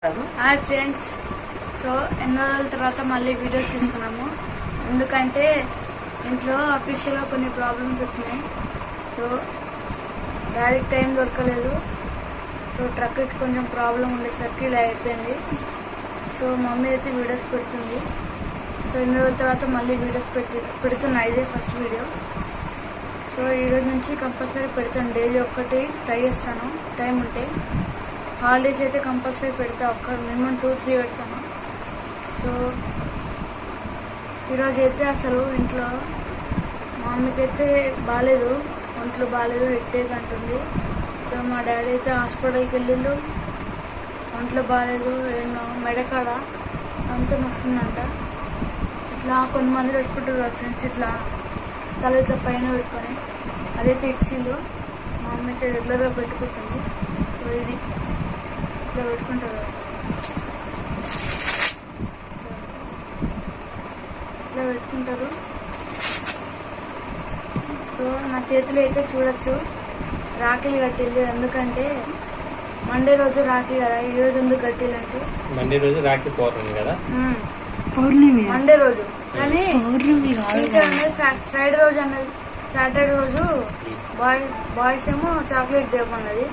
Hi friends. So ఎన్నో రోజుల తర్వాత మళ్ళీ వీడియో చేస్తున్నాము. ఎందుకంటే ఇంట్లో అఫీషియల్గా కొన్ని ప్రాబ్లమ్స్ వచ్చినాయి. సో డాడీకి టైం దొరకలేదు. సో ట్రక్కి కొంచెం ప్రాబ్లం ఉండేసరికి ఇలా అయిపోయింది. సో మమ్మీ అయితే వీడియోస్ పెడుతుంది. సో ఎన్నో రోజుల తర్వాత మళ్ళీ వీడియోస్ పెడుతున్నా. ఇదే ఫస్ట్ వీడియో. సో ఈరోజు నుంచి కంపల్సరీ పెడతాను. డైలీ ఒక్కటి ట్రై చేస్తాను టైం ఉంటే. హాలిడేస్ అయితే కంపల్సరీ పెడతా. మినిమం 2-3 పెడతాను. సో ఈరోజు అయితే అసలు ఇంట్లో మా మమ్మీకి అయితే బాగాలేదు, ఒంట్లో బాగాలేదు, హెడ్ఏక్ అంటుంది. సో మా డాడీ అయితే హాస్పిటల్కి వెళ్ళిండు. ఒంట్లో బాగాలేదు, ఎన్నో మెడకాడ అంతా వస్తుందంట. ఇట్లా కొంతమంది పెట్టుకుంటారు ఫ్రెండ్స్, ఇట్లా తల ఇట్లా పైన పెట్టుకొని అదైతే ఇచ్చిండు. మా మమ్మీ అయితే రెగ్యులర్గా పెట్టుకుంటుంది. సో ఇది ఇట్లా పెట్టుకుంటారు, ఇట్లా పెట్టుకుంటారు. సో నా చేతులు అయితే చూడొచ్చు రాఖీలు కట్టిల్లు. ఎందుకంటే మండే రోజు రాఖీ కదా, ఈ రోజు ఎందుకు కట్టిల్లంటే మండే రోజు రాఖీ పౌర్ణమి కదా, మండే రోజు. కానీ టీచర్ అనేది ఫ్రైడే రోజు అన్నది. సాటర్డే రోజు బాయ్స్ ఏమో చాక్లెట్ తెమ్మన్నది,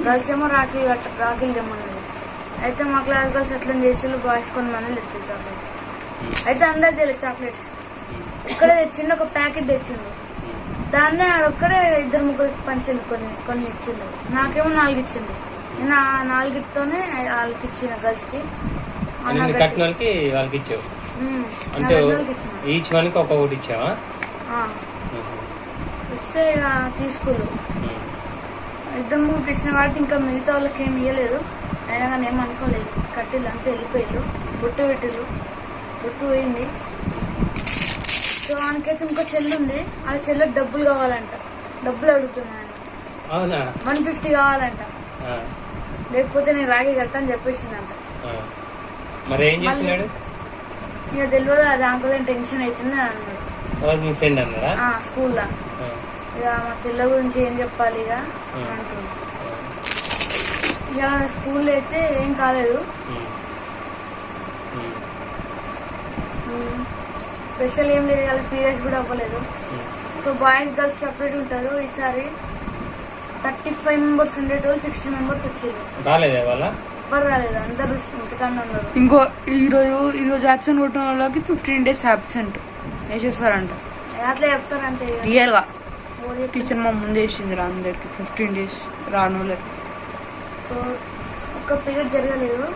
గర్ల్స్ ఏమో రాఖీలు తెమ్మన్నది. అయితే మా క్లాస్ గర్ల్స్ ఎట్లా చేసి బాయ్స్ కొంతమంది తెచ్చింది చాక్లెట్. అయితే అందరు తెలియదు చాక్లెట్స్. ఇక్కడే తెచ్చిండు, ఒక ప్యాకెట్ తెచ్చిండు. దాన్నే ఒక్కడే 2-3 పంచిండు, కొన్ని ఇచ్చిండు. నాకేమో 4 ఇచ్చిండు. నేను ఆ 4తోనే వాళ్ళకి ఇచ్చిన గర్ల్స్ కి. వాళ్ళకి ఇచ్చావు అంటే ఈచ్ వన్ కి ఒక్కొక్కటి ఇచ్చావా? ఇస్తే ఇక తీసుకులు 2-3 ఇచ్చిన వాటికి ఇంకా మిగతా వాళ్ళకి ఏమి ఇవ్వలేదు. అయినా కానీ ఏమనుకోలేదు, కట్టిల్లు అంతా వెళ్ళిపోయిల్లు. బొట్టు పెట్టిల్లు, బొట్టు పోయింది. సో ఆయనకైతే ఇంకో చెల్లి ఉంది. ఆ చెల్లికి డబ్బులు కావాలంట, డబ్బులు అడుగుతున్నాయంట. 150 కావాలంట, లేకపోతే నేను రాఖీ కడతా అని చెప్పేసిందంట. మరి ఏం చేస్తున్నాడు ఇక తెలియదు. అది అంకుల్ టెన్షన్ అవుతుంది అన్నాడు స్కూల్లో. ఇక మా చెల్లె గురించి ఏం చెప్పాలి ఇక అంటుంది. ఇక స్కూల్లో అయితే ఏం కాలేదు, స్పెషల్ ఏం లేదు. వాళ్ళ పీరియడ్స్ కూడా అవ్వలేదు. సో బాయ్స్ గర్ల్స్ సపరేట్ ఉంటారు. ఈసారి 35 మెంబర్స్ ఉండేటోళ్ళు 60 మెంబర్స్ వచ్చేది. రాలేదా వాళ్ళ? ఎవరు రాలేదు, అందరు ఇంతకన్నా ఉన్నారు. ఇంకో ఈరోజు అబ్సెంట్ కొట్టిన వాళ్ళకి 15 days అబ్సెంట్ వేసేస్తారంట. అట్లా చెప్తారు అంతే రియల్ గా. టీచర్ మా ముందు వేసింది అందరికి 15 days రాను వాళ్ళకి. సో ఒక్క పీరియడ్ జరగలేదు,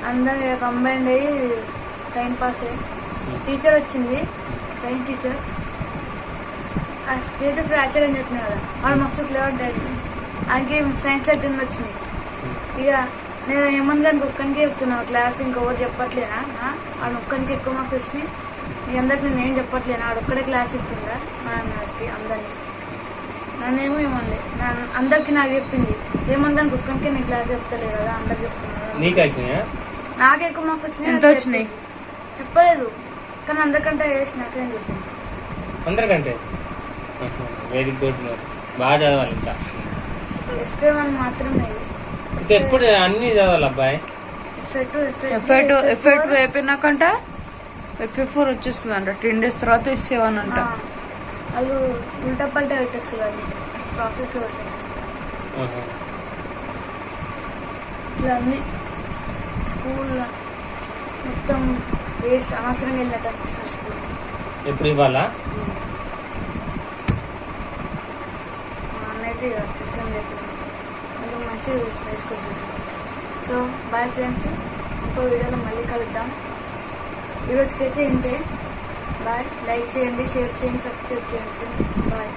అందరు కంబైండ్ అయ్యి టైం పాస్ అయ్యి. టీచర్ వచ్చింది, సైన్స్ టీచర్. టీచర్ ఫ్రాక్చర్ అని చెప్పిన కదా, వాళ్ళు మస్తు క్లేవర్ డాడీ. ఆయనకి సైన్స్ సెకండ్ వచ్చినాయి. ఇక నేను ఏమన్నా దానికి ఒక్కనికి చెప్తున్నాను క్లాస్, ఇంకొకరు చెప్పట్లేనా? వాడు ఒక్కరికి ఎక్కువ మార్క్స్ వచ్చినాయి, మీ అందరికి నేను ఏం చెప్పట్లేనా? వాడు ఒక్కడే క్లాస్ ఇచ్చిందా అన్నట్టు అందరినీ. నన్నేమో ఏమనలే, అందరికి నాకు చెప్పింది. ఏమన్నా దానికి ఒక్కరికే నేను క్లాస్ చెప్తలేదు కదా, అందరికి చెప్తున్నాను. నాకే ఎక్కువ మార్క్స్ వచ్చినాయి చెప్పలేదు, కానీ అందరికంటే వేసి నాకేం చెప్పింది. అందరికంటే వెరీ గుడ్. బాగా చదవాలి. ఇంకా ఎఫ్ఏ1 మాత్రమే. ఎప్పుడు అన్ని చదవాలి అబ్బాయి. ఎఫ్ఏ2 అయిపోయినాకంట ఎఫ్ఏ4 వచ్చేస్తుంది అంట. 10 days తర్వాత ఇచ్చేవాని అంట. వాళ్ళు ఉల్టా పల్టా పెట్టేస్తారు, అది ప్రాసెస్ ఇట్లా అన్ని. స్కూల్ మొత్తం వేస్ట్, అవసరం వెళ్ళట స్కూల్. ఎప్పుడు ఇవ్వాలా? అన్నైతే కొంచెం లేదు, కొంచెం మంచిగా వేసుకుంటుంది. సో బాయ్ ఫ్రెండ్స్, ఇంకో వీడియోలో మళ్ళీ కలుద్దాం. ఈరోజుకైతే ఇంతే. బాయ్. లైక్ చేయండి, షేర్ చేయండి, సబ్స్క్రైబ్ చేయండి ఫ్రెండ్స్. బాయ్.